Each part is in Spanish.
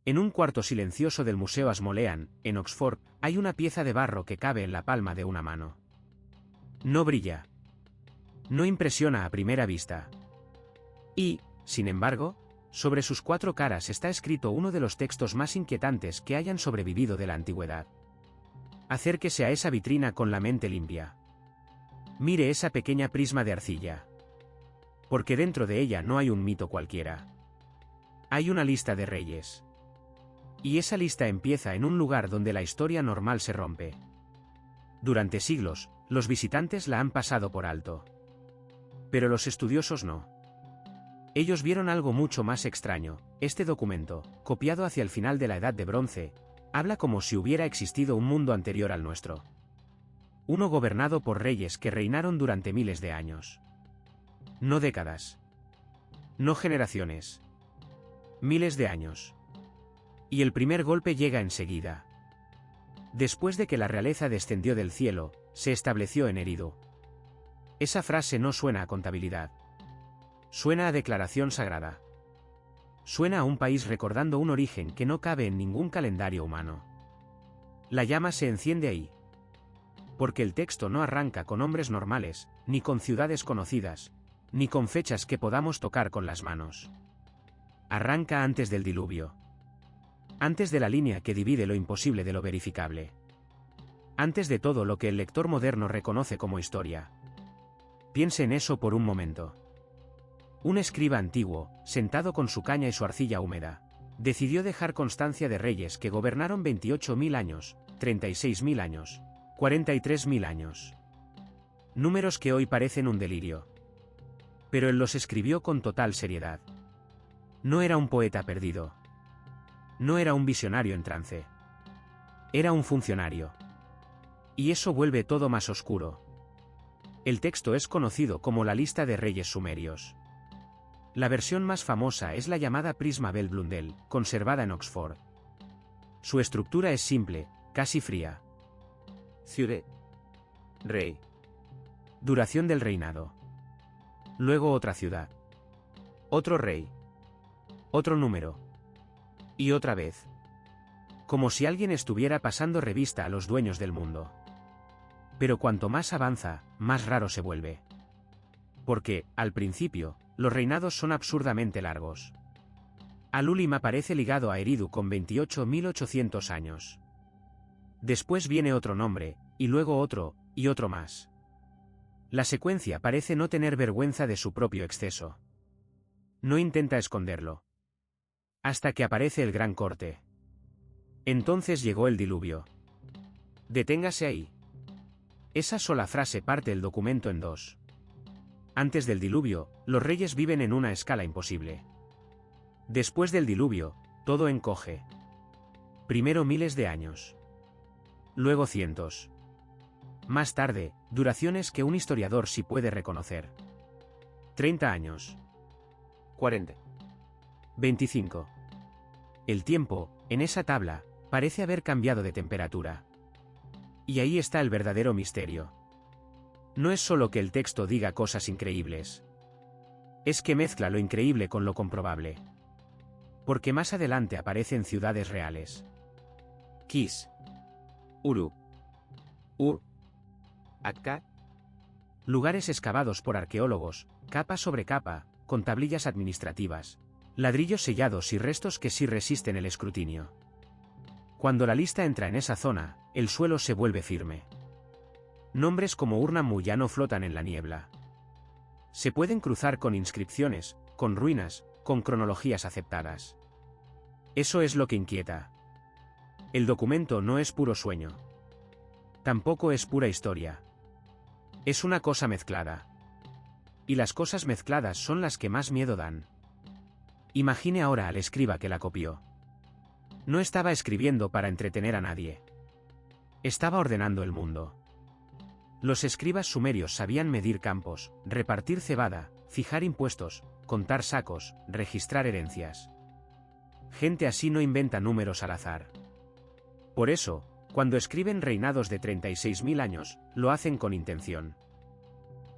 En un cuarto silencioso del Museo Ashmolean, en Oxford, hay una pieza de barro que cabe en la palma de una mano. No brilla. No impresiona a primera vista. Y, sin embargo, sobre sus 4 caras está escrito uno de los textos más inquietantes que hayan sobrevivido de la antigüedad. Acérquese a esa vitrina con la mente limpia. Mire esa pequeña prisma de arcilla. Porque dentro de ella no hay un mito cualquiera. Hay una lista de reyes. Y esa lista empieza en un lugar donde la historia normal se rompe. Durante siglos, los visitantes la han pasado por alto. Pero los estudiosos no. Ellos vieron algo mucho más extraño. Este documento, copiado hacia el final de la Edad de Bronce, habla como si hubiera existido un mundo anterior al nuestro. Uno gobernado por reyes que reinaron durante miles de años. No décadas. No generaciones. Miles de años. Y el primer golpe llega enseguida. Después de que la realeza descendió del cielo, se estableció en Eridu. Esa frase no suena a contabilidad. Suena a declaración sagrada. Suena a un país recordando un origen que no cabe en ningún calendario humano. La llama se enciende ahí. Porque el texto no arranca con hombres normales, ni con ciudades conocidas, ni con fechas que podamos tocar con las manos. Arranca antes del diluvio. Antes de la línea que divide lo imposible de lo verificable. Antes de todo lo que el lector moderno reconoce como historia. Piense en eso por un momento. Un escriba antiguo, sentado con su caña y su arcilla húmeda, decidió dejar constancia de reyes que gobernaron 28.000 años, 36.000 años, 43.000 años. Números que hoy parecen un delirio. Pero él los escribió con total seriedad. No era un poeta perdido. No era un visionario en trance. Era un funcionario. Y eso vuelve todo más oscuro. El texto es conocido como la lista de reyes sumerios. La versión más famosa es la llamada Prisma Bell Blundell, conservada en Oxford. Su estructura es simple, casi fría. Ciudad. Rey. Duración del reinado. Luego otra ciudad. Otro rey. Otro número. Y otra vez. Como si alguien estuviera pasando revista a los dueños del mundo. Pero cuanto más avanza, más raro se vuelve. Porque, al principio, los reinados son absurdamente largos. Al-Ulim aparece ligado a Eridu con 28.800 años. Después viene otro nombre, y luego otro, y otro más. La secuencia parece no tener vergüenza de su propio exceso. No intenta esconderlo. Hasta que aparece el gran corte. Entonces llegó el diluvio. Deténgase ahí. Esa sola frase parte el documento en dos. Antes del diluvio, los reyes viven en una escala imposible. Después del diluvio, todo encoge. Primero miles de años. Luego cientos. Más tarde, duraciones que un historiador sí puede reconocer. 30 años. 40. 25. El tiempo, en esa tabla, parece haber cambiado de temperatura. Y ahí está el verdadero misterio. No es solo que el texto diga cosas increíbles. Es que mezcla lo increíble con lo comprobable. Porque más adelante aparecen ciudades reales. Kis. Uru. Ur. Akkad. Lugares excavados por arqueólogos, capa sobre capa, con tablillas administrativas, ladrillos sellados y restos que sí resisten el escrutinio. Cuando la lista entra en esa zona, el suelo se vuelve firme. Nombres como Ur-Nammu ya no flotan en la niebla. Se pueden cruzar con inscripciones, con ruinas, con cronologías aceptadas. Eso es lo que inquieta. El documento no es puro sueño. Tampoco es pura historia. Es una cosa mezclada. Y las cosas mezcladas son las que más miedo dan. Imagine ahora al escriba que la copió. No estaba escribiendo para entretener a nadie. Estaba ordenando el mundo. Los escribas sumerios sabían medir campos, repartir cebada, fijar impuestos, contar sacos, registrar herencias. Gente así no inventa números al azar. Por eso, cuando escriben reinados de 36.000 años, lo hacen con intención.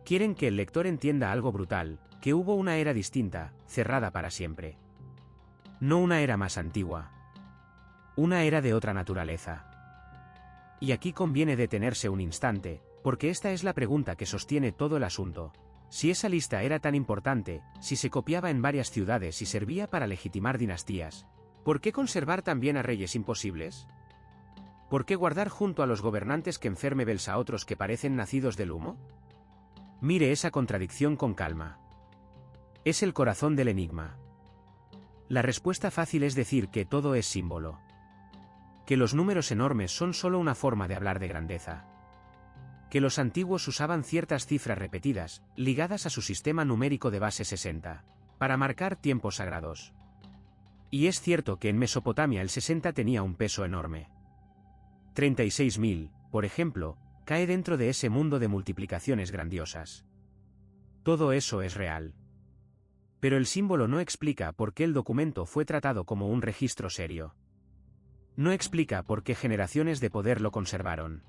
Quieren que el lector entienda algo brutal, que hubo una era distinta, cerrada para siempre. No una era más antigua. Una era de otra naturaleza. Y aquí conviene detenerse un instante, porque esta es la pregunta que sostiene todo el asunto. Si esa lista era tan importante, si se copiaba en varias ciudades y servía para legitimar dinastías, ¿por qué conservar también a reyes imposibles? ¿Por qué guardar junto a los gobernantes que enferme Bels a otros que parecen nacidos del humo? Mire esa contradicción con calma. Es el corazón del enigma. La respuesta fácil es decir que todo es símbolo. Que los números enormes son solo una forma de hablar de grandeza. Que los antiguos usaban ciertas cifras repetidas, ligadas a su sistema numérico de base 60, para marcar tiempos sagrados. Y es cierto que en Mesopotamia el 60 tenía un peso enorme. 36.000, por ejemplo, cae dentro de ese mundo de multiplicaciones grandiosas. Todo eso es real. Pero el símbolo no explica por qué el documento fue tratado como un registro serio. No explica por qué generaciones de poder lo conservaron.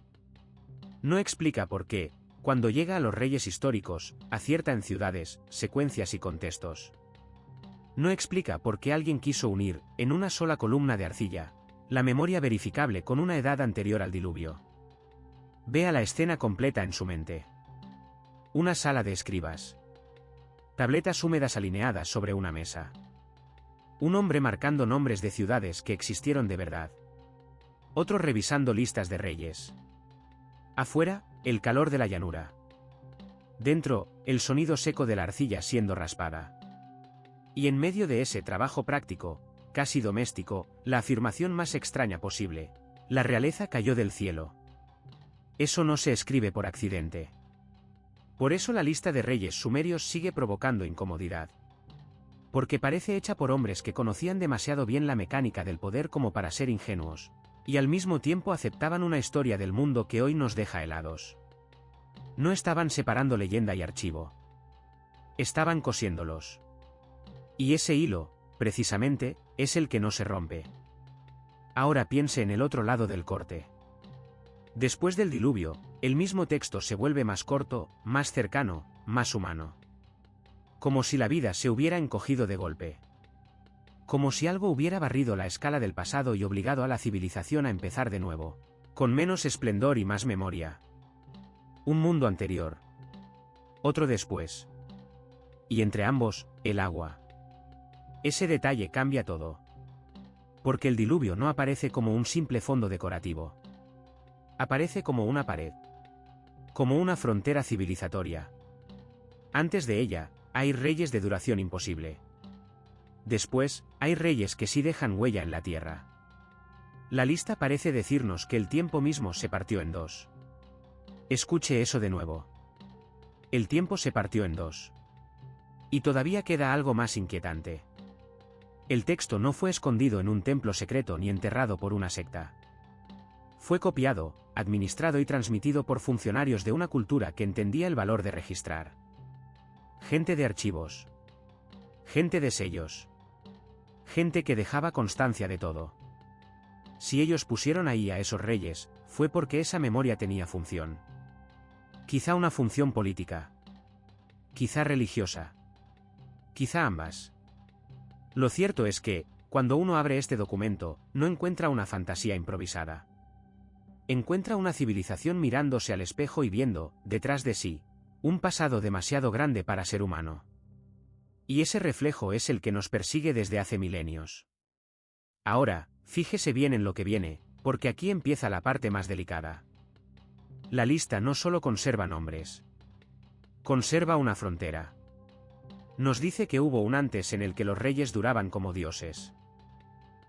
No explica por qué, cuando llega a los reyes históricos, acierta en ciudades, secuencias y contextos. No explica por qué alguien quiso unir, en una sola columna de arcilla, la memoria verificable con una edad anterior al diluvio. Vea la escena completa en su mente. Una sala de escribas. Tabletas húmedas alineadas sobre una mesa. Un hombre marcando nombres de ciudades que existieron de verdad. Otro revisando listas de reyes. Afuera, el calor de la llanura. Dentro, el sonido seco de la arcilla siendo raspada. Y en medio de ese trabajo práctico, casi doméstico, la afirmación más extraña posible: la realeza cayó del cielo. Eso no se escribe por accidente. Por eso la lista de reyes sumerios sigue provocando incomodidad. Porque parece hecha por hombres que conocían demasiado bien la mecánica del poder como para ser ingenuos, y al mismo tiempo aceptaban una historia del mundo que hoy nos deja helados. No estaban separando leyenda y archivo. Estaban cosiéndolos. Y ese hilo, precisamente, es el que no se rompe. Ahora piense en el otro lado del corte. Después del diluvio, el mismo texto se vuelve más corto, más cercano, más humano. Como si la vida se hubiera encogido de golpe. Como si algo hubiera barrido la escala del pasado y obligado a la civilización a empezar de nuevo, con menos esplendor y más memoria. Un mundo anterior. Otro después. Y entre ambos, el agua. Ese detalle cambia todo. Porque el diluvio no aparece como un simple fondo decorativo. Aparece como una pared. Como una frontera civilizatoria. Antes de ella, hay reyes de duración imposible. Después, hay reyes que sí dejan huella en la tierra. La lista parece decirnos que el tiempo mismo se partió en dos. Escuche eso de nuevo. El tiempo se partió en dos. Y todavía queda algo más inquietante. El texto no fue escondido en un templo secreto ni enterrado por una secta. Fue copiado, administrado y transmitido por funcionarios de una cultura que entendía el valor de registrar. Gente de archivos. Gente de sellos. Gente que dejaba constancia de todo. Si ellos pusieron ahí a esos reyes, fue porque esa memoria tenía función. Quizá una función política. Quizá religiosa. Quizá ambas. Lo cierto es que, cuando uno abre este documento, no encuentra una fantasía improvisada. Encuentra una civilización mirándose al espejo y viendo, detrás de sí, un pasado demasiado grande para ser humano. Y ese reflejo es el que nos persigue desde hace milenios. Ahora, fíjese bien en lo que viene, porque aquí empieza la parte más delicada. La lista no solo conserva nombres. Conserva una frontera. Nos dice que hubo un antes en el que los reyes duraban como dioses.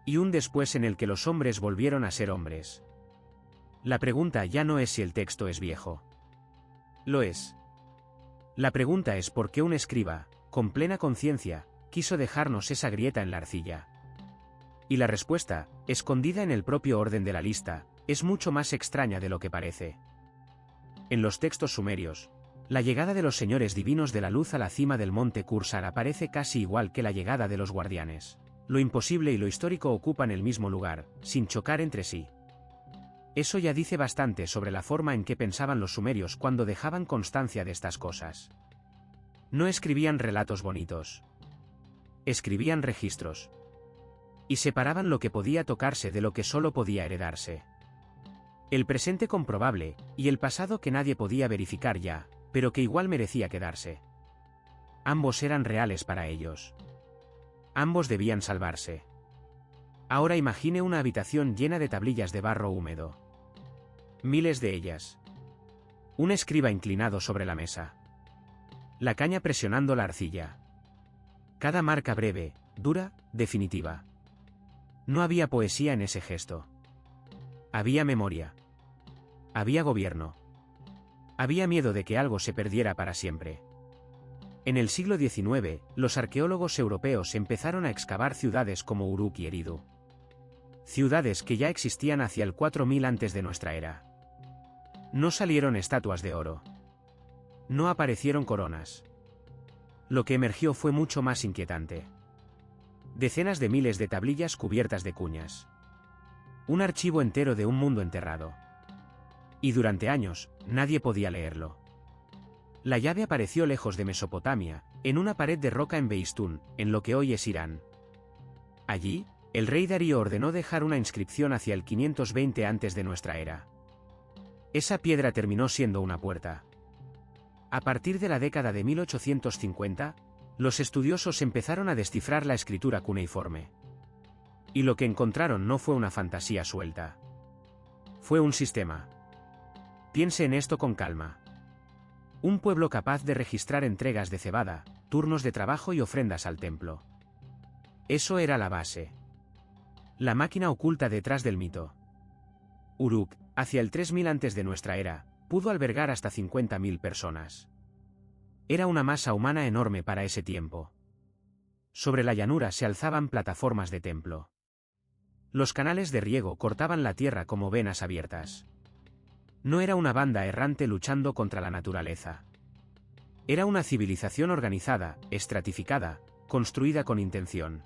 Y un después en el que los hombres volvieron a ser hombres. La pregunta ya no es si el texto es viejo. Lo es. La pregunta es por qué un escriba, con plena conciencia, quiso dejarnos esa grieta en la arcilla. Y la respuesta, escondida en el propio orden de la lista, es mucho más extraña de lo que parece. En los textos sumerios, la llegada de los señores divinos de la luz a la cima del monte Kursar aparece casi igual que la llegada de los guardianes. Lo imposible y lo histórico ocupan el mismo lugar, sin chocar entre sí. Eso ya dice bastante sobre la forma en que pensaban los sumerios cuando dejaban constancia de estas cosas. No escribían relatos bonitos. Escribían registros. y separaban lo que podía tocarse de lo que solo podía heredarse. El presente comprobable, y el pasado que nadie podía verificar ya, pero que igual merecía quedarse. Ambos eran reales para ellos. Ambos debían salvarse. Ahora imagine una habitación llena de tablillas de barro húmedo. Miles de ellas. Un escriba inclinado sobre la mesa. La caña presionando la arcilla. Cada marca breve, dura, definitiva. No había poesía en ese gesto. Había memoria. Había gobierno. Había miedo de que algo se perdiera para siempre. En el siglo XIX, los arqueólogos europeos empezaron a excavar ciudades como Uruk y Eridu. Ciudades que ya existían hacia el 4000 antes de nuestra era. No salieron estatuas de oro. No aparecieron coronas. Lo que emergió fue mucho más inquietante. Decenas de miles de tablillas cubiertas de cuñas. Un archivo entero de un mundo enterrado. Y durante años, nadie podía leerlo. La llave apareció lejos de Mesopotamia, en una pared de roca en Beistún, en lo que hoy es Irán. Allí, el rey Darío ordenó dejar una inscripción hacia el 520 antes de nuestra era. Esa piedra terminó siendo una puerta. A partir de la década de 1850, los estudiosos empezaron a descifrar la escritura cuneiforme. Y lo que encontraron no fue una fantasía suelta. Fue un sistema. Piense en esto con calma. Un pueblo capaz de registrar entregas de cebada, turnos de trabajo y ofrendas al templo. Eso era la base. La máquina oculta detrás del mito. Uruk, hacia el 3000 antes de nuestra era, pudo albergar hasta 50.000 personas. Era una masa humana enorme para ese tiempo. Sobre la llanura se alzaban plataformas de templo. Los canales de riego cortaban la tierra como venas abiertas. No era una banda errante luchando contra la naturaleza. Era una civilización organizada, estratificada, construida con intención.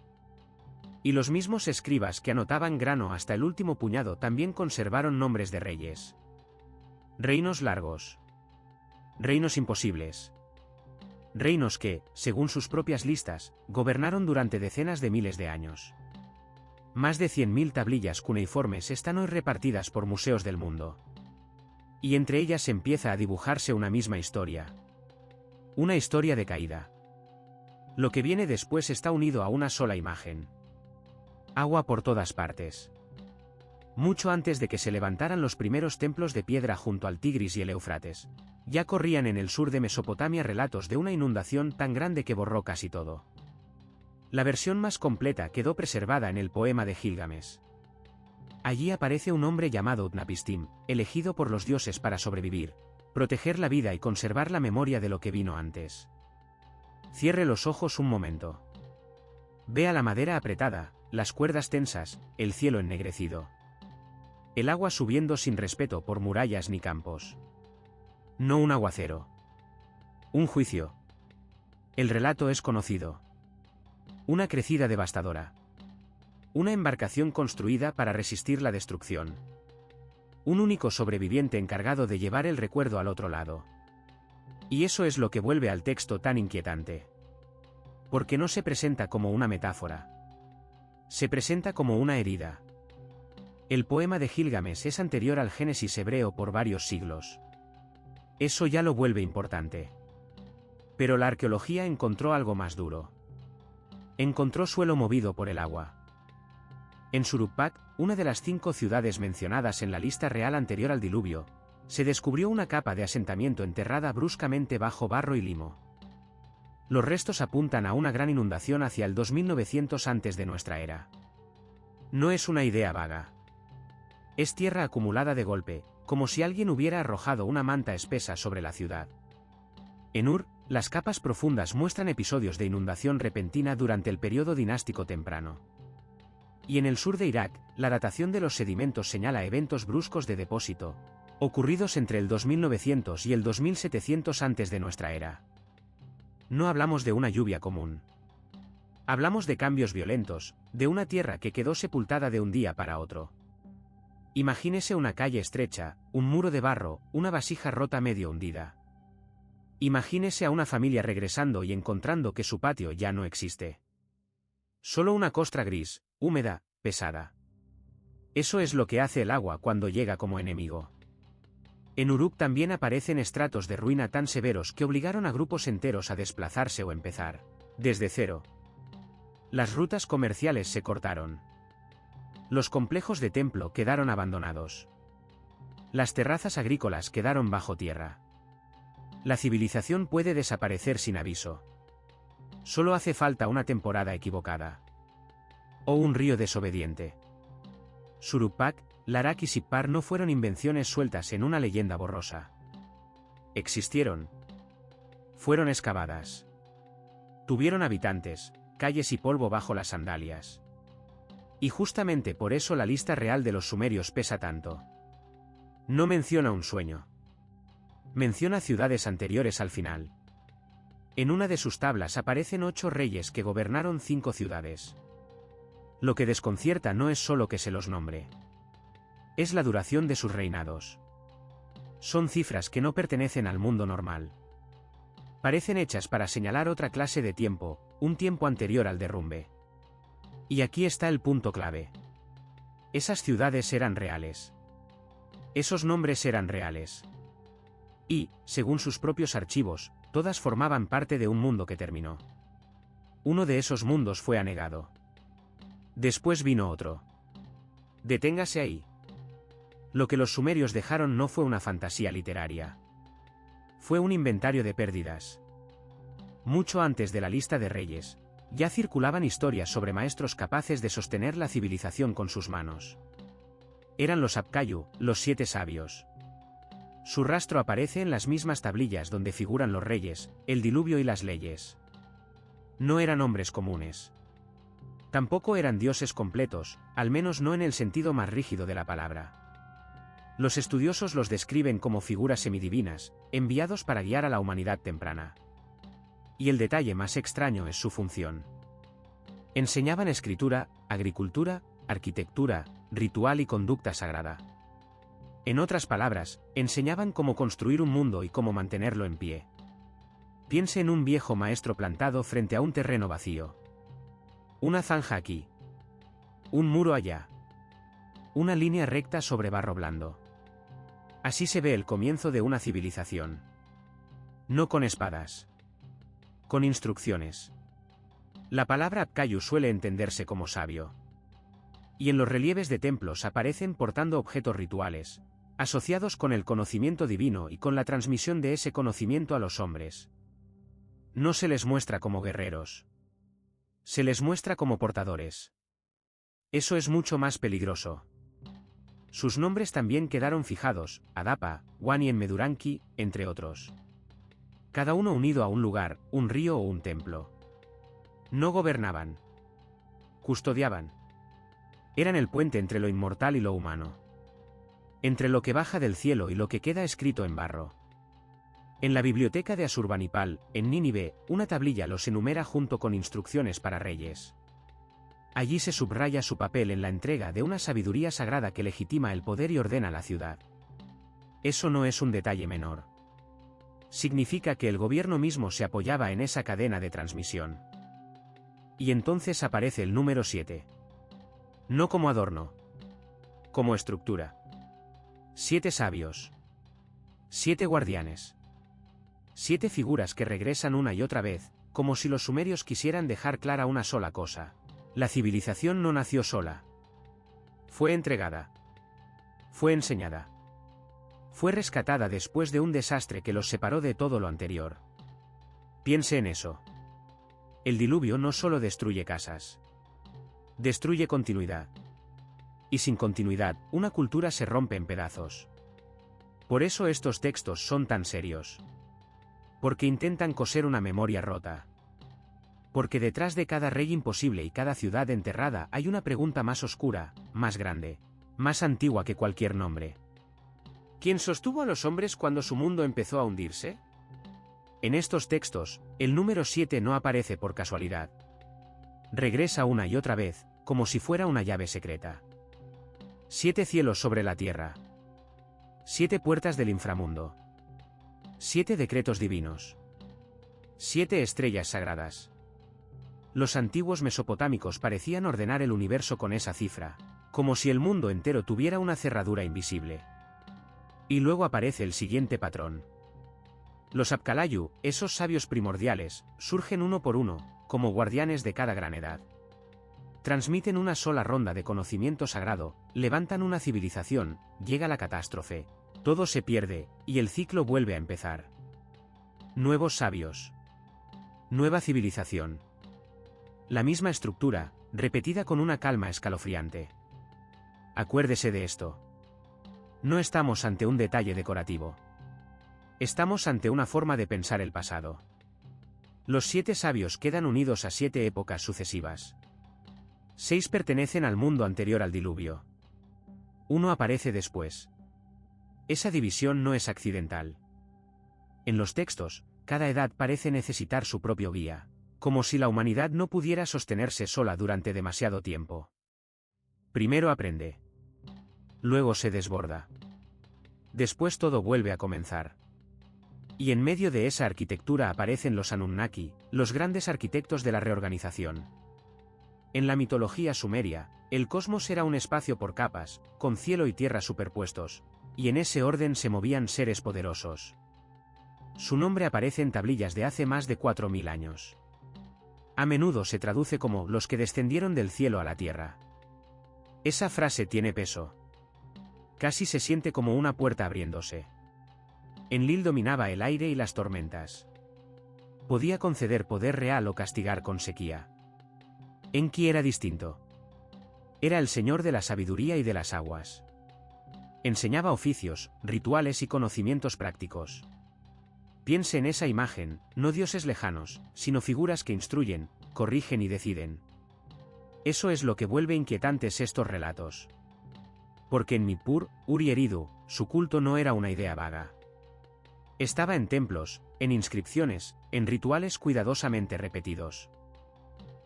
Y los mismos escribas que anotaban grano hasta el último puñado también conservaron nombres de reyes. Reinos largos. Reinos imposibles. Reinos que, según sus propias listas, gobernaron durante decenas de miles de años. Más de 100.000 tablillas cuneiformes están hoy repartidas por museos del mundo. Y entre ellas empieza a dibujarse una misma historia. Una historia de caída. Lo que viene después está unido a una sola imagen. Agua por todas partes. Mucho antes de que se levantaran los primeros templos de piedra junto al Tigris y el Éufrates, ya corrían en el sur de Mesopotamia relatos de una inundación tan grande que borró casi todo. La versión más completa quedó preservada en el poema de Gilgamesh. Allí aparece un hombre llamado Utnapishtim, elegido por los dioses para sobrevivir, proteger la vida y conservar la memoria de lo que vino antes. Cierre los ojos un momento. Vea la madera apretada, las cuerdas tensas, el cielo ennegrecido. El agua subiendo sin respeto por murallas ni campos. No un aguacero. Un juicio. El relato es conocido. Una crecida devastadora. Una embarcación construida para resistir la destrucción. Un único sobreviviente encargado de llevar el recuerdo al otro lado. Y eso es lo que vuelve al texto tan inquietante. Porque no se presenta como una metáfora. Se presenta como una herida. El poema de Gilgamesh es anterior al Génesis hebreo por varios siglos. Eso ya lo vuelve importante. Pero la arqueología encontró algo más duro. Encontró suelo movido por el agua. En Shuruppak, una de las 5 ciudades mencionadas en la lista real anterior al diluvio, se descubrió una capa de asentamiento enterrada bruscamente bajo barro y limo. Los restos apuntan a una gran inundación hacia el 2900 antes de nuestra era. No es una idea vaga. Es tierra acumulada de golpe, como si alguien hubiera arrojado una manta espesa sobre la ciudad. En Ur, las capas profundas muestran episodios de inundación repentina durante el periodo dinástico temprano. Y en el sur de Irak, la datación de los sedimentos señala eventos bruscos de depósito, ocurridos entre el 2900 y el 2700 antes de nuestra era. No hablamos de una lluvia común. Hablamos de cambios violentos, de una tierra que quedó sepultada de un día para otro. Imagínese una calle estrecha, un muro de barro, una vasija rota medio hundida. Imagínese a una familia regresando y encontrando que su patio ya no existe. Solo una costra gris, húmeda, pesada. Eso es lo que hace el agua cuando llega como enemigo. En Uruk también aparecen estratos de ruina tan severos que obligaron a grupos enteros a desplazarse o empezar desde cero. Las rutas comerciales se cortaron. Los complejos de templo quedaron abandonados. Las terrazas agrícolas quedaron bajo tierra. La civilización puede desaparecer sin aviso. Solo hace falta una temporada equivocada. O un río desobediente. Suruppak, Larak y Sippar no fueron invenciones sueltas en una leyenda borrosa. Existieron. Fueron excavadas. Tuvieron habitantes, calles y polvo bajo las sandalias. Y justamente por eso la lista real de los sumerios pesa tanto. No menciona un sueño. Menciona ciudades anteriores al final. En una de sus tablas aparecen 8 reyes que gobernaron 5 ciudades. Lo que desconcierta no es solo que se los nombre. Es la duración de sus reinados. Son cifras que no pertenecen al mundo normal. Parecen hechas para señalar otra clase de tiempo, un tiempo anterior al derrumbe. Y aquí está el punto clave. Esas ciudades eran reales. Esos nombres eran reales. Y, según sus propios archivos, todas formaban parte de un mundo que terminó. Uno de esos mundos fue anegado. Después vino otro. Deténgase ahí. Lo que los sumerios dejaron no fue una fantasía literaria. Fue un inventario de pérdidas. Mucho antes de la lista de reyes, ya circulaban historias sobre maestros capaces de sostener la civilización con sus manos. Eran los Apkayu, los 7 sabios. Su rastro aparece en las mismas tablillas donde figuran los reyes, el diluvio y las leyes. No eran hombres comunes. Tampoco eran dioses completos, al menos no en el sentido más rígido de la palabra. Los estudiosos los describen como figuras semidivinas, enviados para guiar a la humanidad temprana. Y el detalle más extraño es su función. Enseñaban escritura, agricultura, arquitectura, ritual y conducta sagrada. En otras palabras, enseñaban cómo construir un mundo y cómo mantenerlo en pie. Piense en un viejo maestro plantado frente a un terreno vacío. Una zanja aquí. Un muro allá. Una línea recta sobre barro blando. Así se ve el comienzo de una civilización. No con espadas. Con instrucciones. La palabra Apkayu suele entenderse como sabio. Y en los relieves de templos aparecen portando objetos rituales, asociados con el conocimiento divino y con la transmisión de ese conocimiento a los hombres. No se les muestra como guerreros. Se les muestra como portadores. Eso es mucho más peligroso. Sus nombres también quedaron fijados, Adapa, Wani en Meduranki, entre otros. Cada uno unido a un lugar, un río o un templo. No gobernaban. Custodiaban. Eran el puente entre lo inmortal y lo humano. Entre lo que baja del cielo y lo que queda escrito en barro. En la biblioteca de Asurbanipal, en Nínive, una tablilla los enumera junto con instrucciones para reyes. Allí se subraya su papel en la entrega de una sabiduría sagrada que legitima el poder y ordena la ciudad. Eso no es un detalle menor. Significa que el gobierno mismo se apoyaba en esa cadena de transmisión. Y entonces aparece el número 7. No como adorno. Como estructura. 7 sabios. 7 guardianes. 7 figuras que regresan una y otra vez, como si los sumerios quisieran dejar clara una sola cosa. La civilización no nació sola. Fue entregada. Fue enseñada. Fue rescatada después de un desastre que los separó de todo lo anterior. Piense en eso. El diluvio no solo destruye casas. Destruye continuidad. Y sin continuidad, una cultura se rompe en pedazos. Por eso estos textos son tan serios. Porque intentan coser una memoria rota. Porque detrás de cada rey imposible y cada ciudad enterrada hay una pregunta más oscura, más grande, más antigua que cualquier nombre. ¿Quién sostuvo a los hombres cuando su mundo empezó a hundirse? En estos textos, el número 7 no aparece por casualidad. Regresa una y otra vez, como si fuera una llave secreta. 7 cielos sobre la tierra. 7 puertas del inframundo. 7 decretos divinos. 7 estrellas sagradas. Los antiguos mesopotámicos parecían ordenar el universo con esa cifra, como si el mundo entero tuviera una cerradura invisible. Y luego aparece el siguiente patrón. Los Apkalayu, esos sabios primordiales, surgen uno por uno, como guardianes de cada gran edad. Transmiten una sola ronda de conocimiento sagrado, levantan una civilización, llega la catástrofe, todo se pierde, y el ciclo vuelve a empezar. Nuevos sabios. Nueva civilización. La misma estructura, repetida con una calma escalofriante. Acuérdese de esto. No estamos ante un detalle decorativo. Estamos ante una forma de pensar el pasado. Los 7 sabios quedan unidos a 7 épocas sucesivas. 6 pertenecen al mundo anterior al diluvio. Uno aparece después. Esa división no es accidental. En los textos, cada edad parece necesitar su propio guía, como si la humanidad no pudiera sostenerse sola durante demasiado tiempo. Primero aprende. Luego se desborda. Después todo vuelve a comenzar. Y en medio de esa arquitectura aparecen los Anunnaki, los grandes arquitectos de la reorganización. En la mitología sumeria, el cosmos era un espacio por capas, con cielo y tierra superpuestos, y en ese orden se movían seres poderosos. Su nombre aparece en tablillas de hace más de 4000 años. A menudo se traduce como los que descendieron del cielo a la tierra. Esa frase tiene peso. Casi se siente como una puerta abriéndose. Enlil dominaba el aire y las tormentas. Podía conceder poder real o castigar con sequía. Enki era distinto. Era el señor de la sabiduría y de las aguas. Enseñaba oficios, rituales y conocimientos prácticos. Piense en esa imagen, no dioses lejanos, sino figuras que instruyen, corrigen y deciden. Eso es lo que vuelve inquietantes estos relatos. Porque en Nippur, Uri Eridu, su culto no era una idea vaga. Estaba en templos, en inscripciones, en rituales cuidadosamente repetidos.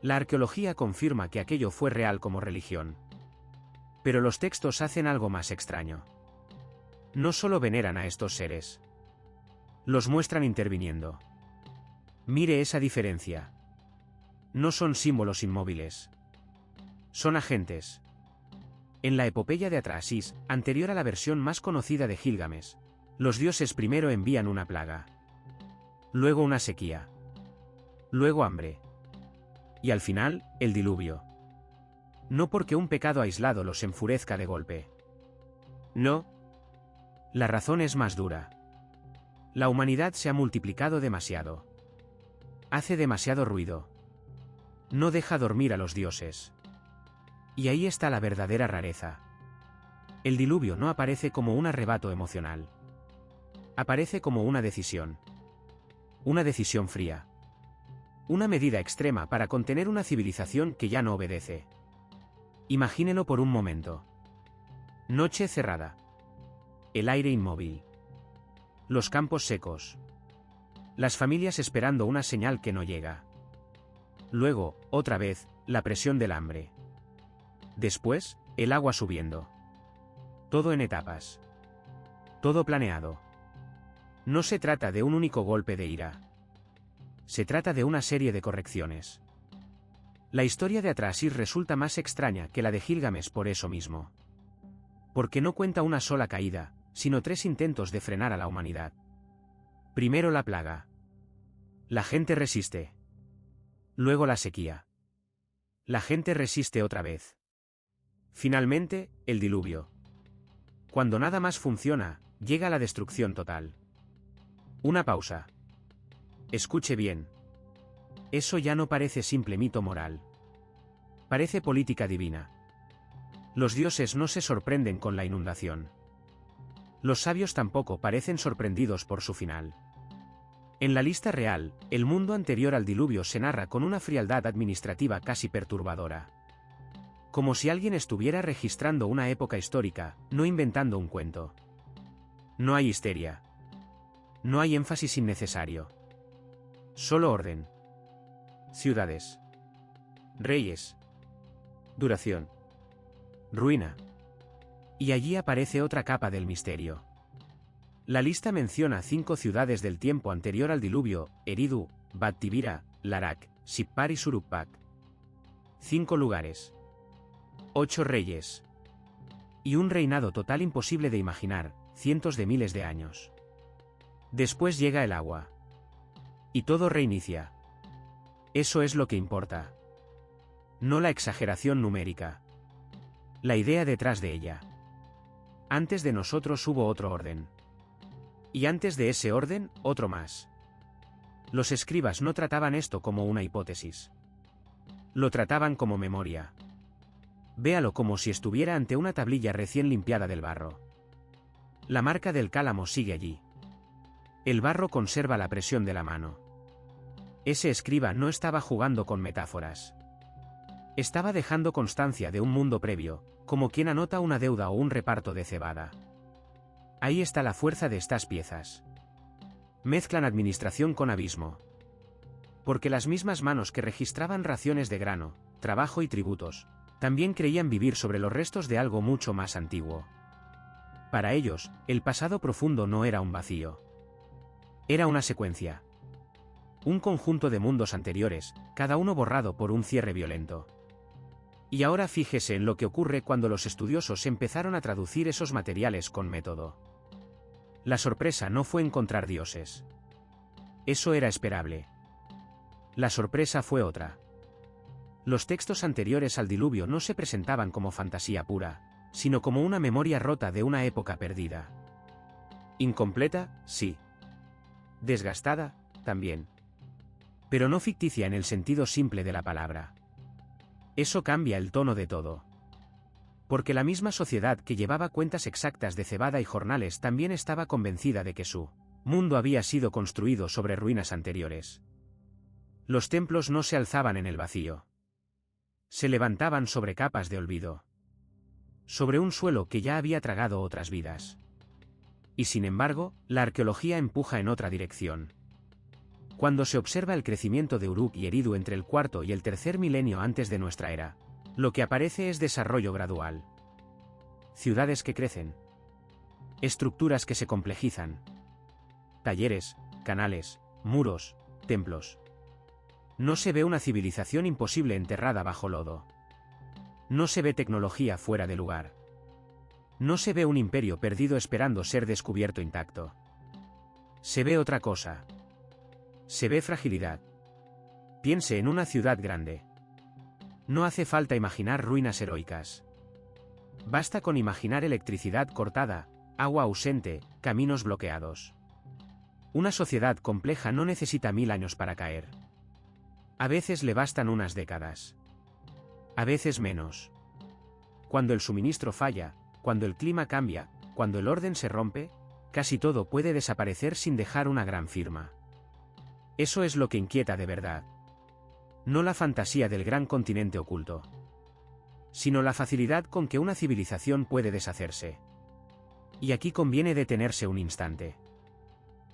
La arqueología confirma que aquello fue real como religión. Pero los textos hacen algo más extraño. No solo veneran a estos seres. Los muestran interviniendo. Mire esa diferencia. No son símbolos inmóviles. Son agentes. En la epopeya de Atrahasis, anterior a la versión más conocida de Gilgamesh, los dioses primero envían una plaga. Luego una sequía. Luego hambre. Y al final, el diluvio. No porque un pecado aislado los enfurezca de golpe. No. La razón es más dura. La humanidad se ha multiplicado demasiado. Hace demasiado ruido. No deja dormir a los dioses. Y ahí está la verdadera rareza. El diluvio no aparece como un arrebato emocional. Aparece como una decisión. Una decisión fría. Una medida extrema para contener una civilización que ya no obedece. Imagínelo por un momento. Noche cerrada. El aire inmóvil. Los campos secos. Las familias esperando una señal que no llega. Luego, otra vez, la presión del hambre. Después, el agua subiendo. Todo en etapas. Todo planeado. No se trata de un único golpe de ira. Se trata de una serie de correcciones. La historia de Atrahasis resulta más extraña que la de Gilgamesh por eso mismo. Porque no cuenta una sola caída, sino 3 intentos de frenar a la humanidad. Primero la plaga. La gente resiste. Luego la sequía. La gente resiste otra vez. Finalmente, el diluvio. Cuando nada más funciona, llega la destrucción total. Una pausa. Escuche bien. Eso ya no parece simple mito moral. Parece política divina. Los dioses no se sorprenden con la inundación. Los sabios tampoco parecen sorprendidos por su final. En la lista real, el mundo anterior al diluvio se narra con una frialdad administrativa casi perturbadora. Como si alguien estuviera registrando una época histórica, no inventando un cuento. No hay histeria. No hay énfasis innecesario. Solo orden. Ciudades. Reyes. Duración. Ruina. Y allí aparece otra capa del misterio. La lista menciona 5 ciudades del tiempo anterior al diluvio: Eridu, Bat Tibira, Larak, Sippar y Suruppak. 5 lugares. 8 reyes. Y un reinado total imposible de imaginar, cientos de miles de años. Después llega el agua. Y todo reinicia. Eso es lo que importa. No la exageración numérica. La idea detrás de ella. Antes de nosotros hubo otro orden. Y antes de ese orden, otro más. Los escribas no trataban esto como una hipótesis. Lo trataban como memoria. Véalo como si estuviera ante una tablilla recién limpiada del barro. La marca del cálamo sigue allí. El barro conserva la presión de la mano. Ese escriba no estaba jugando con metáforas. Estaba dejando constancia de un mundo previo, como quien anota una deuda o un reparto de cebada. Ahí está la fuerza de estas piezas. Mezclan administración con abismo. Porque las mismas manos que registraban raciones de grano, trabajo y tributos, también creían vivir sobre los restos de algo mucho más antiguo. Para ellos, el pasado profundo no era un vacío. Era una secuencia. Un conjunto de mundos anteriores, cada uno borrado por un cierre violento. Y ahora fíjese en lo que ocurre cuando los estudiosos empezaron a traducir esos materiales con método. La sorpresa no fue encontrar dioses. Eso era esperable. La sorpresa fue otra. Los textos anteriores al diluvio no se presentaban como fantasía pura, sino como una memoria rota de una época perdida. Incompleta, sí. Desgastada, también. Pero no ficticia en el sentido simple de la palabra. Eso cambia el tono de todo. Porque la misma sociedad que llevaba cuentas exactas de cebada y jornales también estaba convencida de que su mundo había sido construido sobre ruinas anteriores. Los templos no se alzaban en el vacío. Se levantaban sobre capas de olvido. Sobre un suelo que ya había tragado otras vidas. Y sin embargo, la arqueología empuja en otra dirección. Cuando se observa el crecimiento de Uruk y Eridu entre el cuarto y el tercer milenio antes de nuestra era, lo que aparece es desarrollo gradual. Ciudades que crecen. Estructuras que se complejizan. Talleres, canales, muros, templos. No se ve una civilización imposible enterrada bajo lodo. No se ve tecnología fuera de lugar. No se ve un imperio perdido esperando ser descubierto intacto. Se ve otra cosa. Se ve fragilidad. Piense en una ciudad grande. No hace falta imaginar ruinas heroicas. Basta con imaginar electricidad cortada, agua ausente, caminos bloqueados. Una sociedad compleja no necesita 1000 años para caer. A veces le bastan unas décadas. A veces menos. Cuando el suministro falla, cuando el clima cambia, cuando el orden se rompe, casi todo puede desaparecer sin dejar una gran firma. Eso es lo que inquieta de verdad. No la fantasía del gran continente oculto, sino la facilidad con que una civilización puede deshacerse. Y aquí conviene detenerse un instante.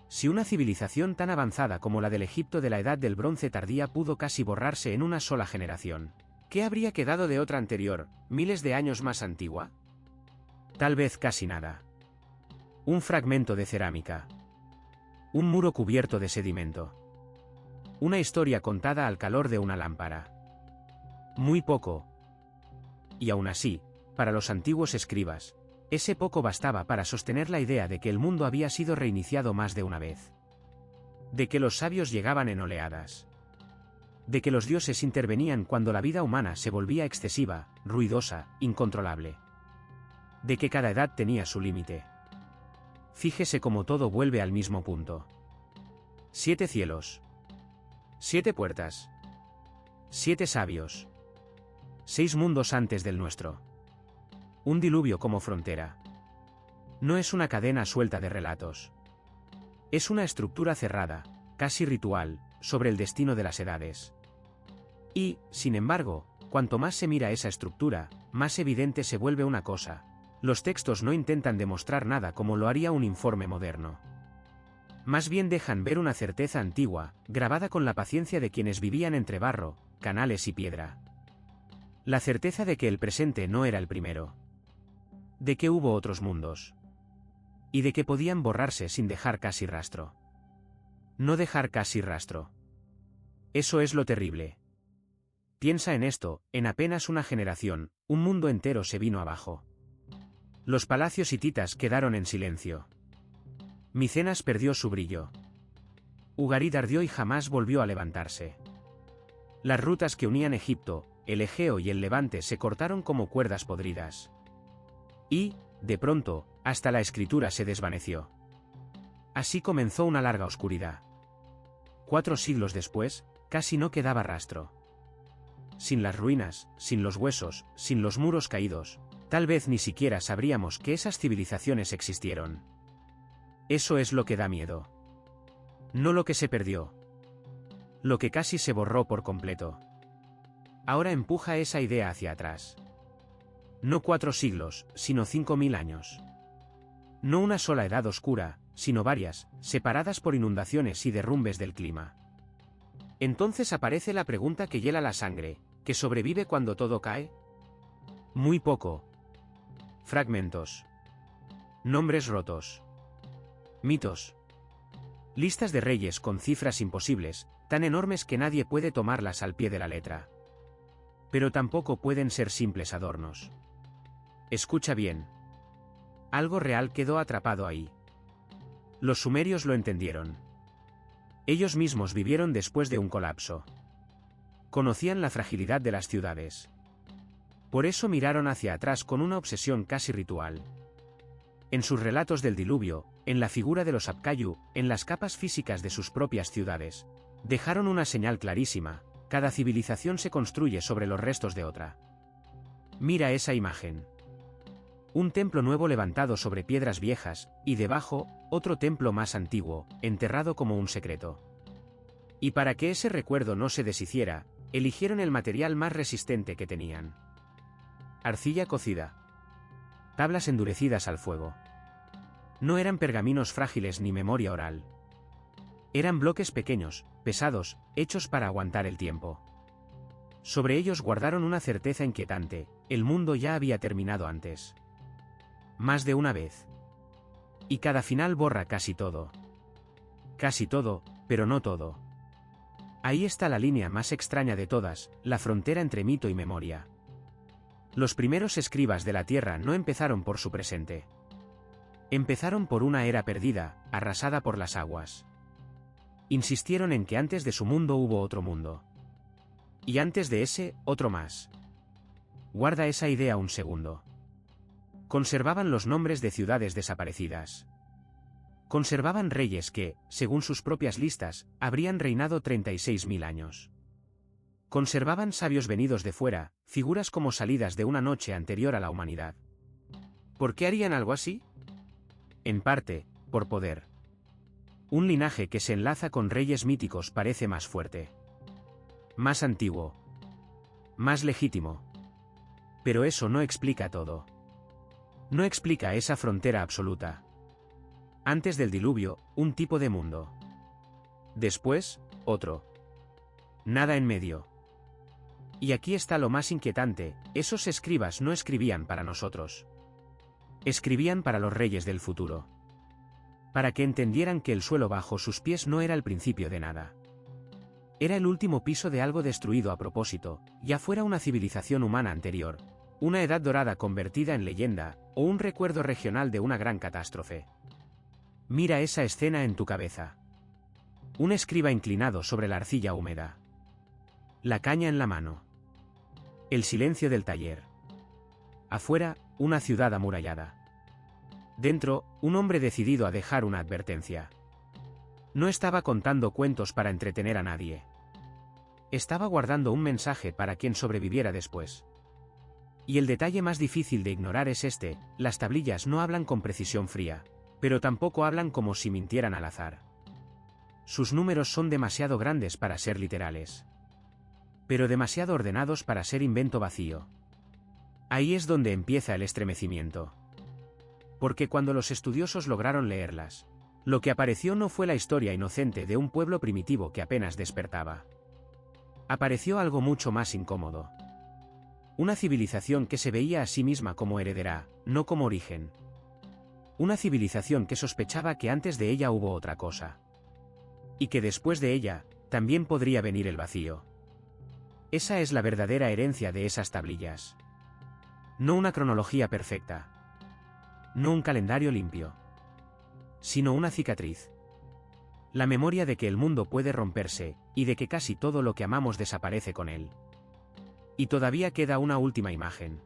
Si una civilización tan avanzada como la del Egipto de la Edad del Bronce tardía pudo casi borrarse en una sola generación, ¿qué habría quedado de otra anterior, miles de años más antigua? Tal vez casi nada. Un fragmento de cerámica. Un muro cubierto de sedimento. Una historia contada al calor de una lámpara. Muy poco. Y aún así, para los antiguos escribas, ese poco bastaba para sostener la idea de que el mundo había sido reiniciado más de una vez. De que los sabios llegaban en oleadas. De que los dioses intervenían cuando la vida humana se volvía excesiva, ruidosa, incontrolable. De que cada edad tenía su límite. Fíjese cómo todo vuelve al mismo punto. 7 cielos. 7 puertas. 7 sabios. 6 mundos antes del nuestro. Un diluvio como frontera. No es una cadena suelta de relatos. Es una estructura cerrada, casi ritual, sobre el destino de las edades. Y, sin embargo, cuanto más se mira esa estructura, más evidente se vuelve una cosa. Los textos no intentan demostrar nada como lo haría un informe moderno. Más bien dejan ver una certeza antigua, grabada con la paciencia de quienes vivían entre barro, canales y piedra. La certeza de que el presente no era el primero. De que hubo otros mundos. Y de que podían borrarse sin dejar casi rastro. No dejar casi rastro. Eso es lo terrible. Piensa en esto, en apenas una generación, un mundo entero se vino abajo. Los palacios hititas quedaron en silencio. Micenas perdió su brillo. Ugarit ardió y jamás volvió a levantarse. Las rutas que unían Egipto, el Egeo y el Levante se cortaron como cuerdas podridas. Y, de pronto, hasta la escritura se desvaneció. Así comenzó una larga oscuridad. 4 siglos después, casi no quedaba rastro. Sin las ruinas, sin los huesos, sin los muros caídos, tal vez ni siquiera sabríamos que esas civilizaciones existieron. Eso es lo que da miedo. No lo que se perdió. Lo que casi se borró por completo. Ahora empuja esa idea hacia atrás. No 4 siglos, sino 5000 años. No una sola edad oscura, sino varias, separadas por inundaciones y derrumbes del clima. Entonces aparece la pregunta que hiela la sangre: ¿qué sobrevive cuando todo cae? Muy poco. Fragmentos. Nombres rotos. Mitos. Listas de reyes con cifras imposibles, tan enormes que nadie puede tomarlas al pie de la letra. Pero tampoco pueden ser simples adornos. Escucha bien. Algo real quedó atrapado ahí. Los sumerios lo entendieron. Ellos mismos vivieron después de un colapso. Conocían la fragilidad de las ciudades. Por eso miraron hacia atrás con una obsesión casi ritual. En sus relatos del diluvio, en la figura de los Apkayu, en las capas físicas de sus propias ciudades, dejaron una señal clarísima: cada civilización se construye sobre los restos de otra. Mira esa imagen. Un templo nuevo levantado sobre piedras viejas, y debajo, otro templo más antiguo, enterrado como un secreto. Y para que ese recuerdo no se deshiciera, eligieron el material más resistente que tenían. Arcilla cocida. Tablas endurecidas al fuego. No eran pergaminos frágiles ni memoria oral. Eran bloques pequeños, pesados, hechos para aguantar el tiempo. Sobre ellos guardaron una certeza inquietante: el mundo ya había terminado antes. Más de una vez. Y cada final borra casi todo. Casi todo, pero no todo. Ahí está la línea más extraña de todas, la frontera entre mito y memoria. Los primeros escribas de la Tierra no empezaron por su presente. Empezaron por una era perdida, arrasada por las aguas. Insistieron en que antes de su mundo hubo otro mundo. Y antes de ese, otro más. Guarda esa idea un segundo. Conservaban los nombres de ciudades desaparecidas. Conservaban reyes que, según sus propias listas, habrían reinado 36.000 años. Conservaban sabios venidos de fuera, figuras como salidas de una noche anterior a la humanidad. ¿Por qué harían algo así? En parte, por poder. Un linaje que se enlaza con reyes míticos parece más fuerte. Más antiguo. Más legítimo. Pero eso no explica todo. No explica esa frontera absoluta. Antes del diluvio, un tipo de mundo. Después, otro. Nada en medio. Y aquí está lo más inquietante: esos escribas no escribían para nosotros. Escribían para los reyes del futuro. Para que entendieran que el suelo bajo sus pies no era el principio de nada. Era el último piso de algo destruido a propósito, ya fuera una civilización humana anterior, una edad dorada convertida en leyenda, o un recuerdo regional de una gran catástrofe. Mira esa escena en tu cabeza. Un escriba inclinado sobre la arcilla húmeda. La caña en la mano. El silencio del taller. Afuera, una ciudad amurallada. Dentro, un hombre decidido a dejar una advertencia. No estaba contando cuentos para entretener a nadie. Estaba guardando un mensaje para quien sobreviviera después. Y el detalle más difícil de ignorar es este: las tablillas no hablan con precisión fría, pero tampoco hablan como si mintieran al azar. Sus números son demasiado grandes para ser literales. Pero demasiado ordenados para ser invento vacío. Ahí es donde empieza el estremecimiento. Porque cuando los estudiosos lograron leerlas, lo que apareció no fue la historia inocente de un pueblo primitivo que apenas despertaba. Apareció algo mucho más incómodo. Una civilización que se veía a sí misma como heredera, no como origen. Una civilización que sospechaba que antes de ella hubo otra cosa. Y que después de ella, también podría venir el vacío. Esa es la verdadera herencia de esas tablillas. No una cronología perfecta. No un calendario limpio. Sino una cicatriz. La memoria de que el mundo puede romperse, y de que casi todo lo que amamos desaparece con él. Y todavía queda una última imagen.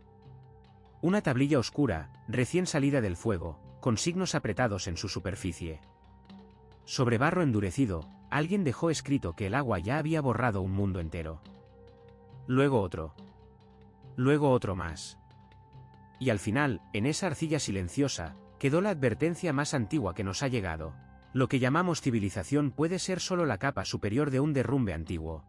Una tablilla oscura, recién salida del fuego, con signos apretados en su superficie. Sobre barro endurecido, alguien dejó escrito que el agua ya había borrado un mundo entero. Luego otro. Luego otro más. Y al final, en esa arcilla silenciosa, quedó la advertencia más antigua que nos ha llegado. Lo que llamamos civilización puede ser solo la capa superior de un derrumbe antiguo.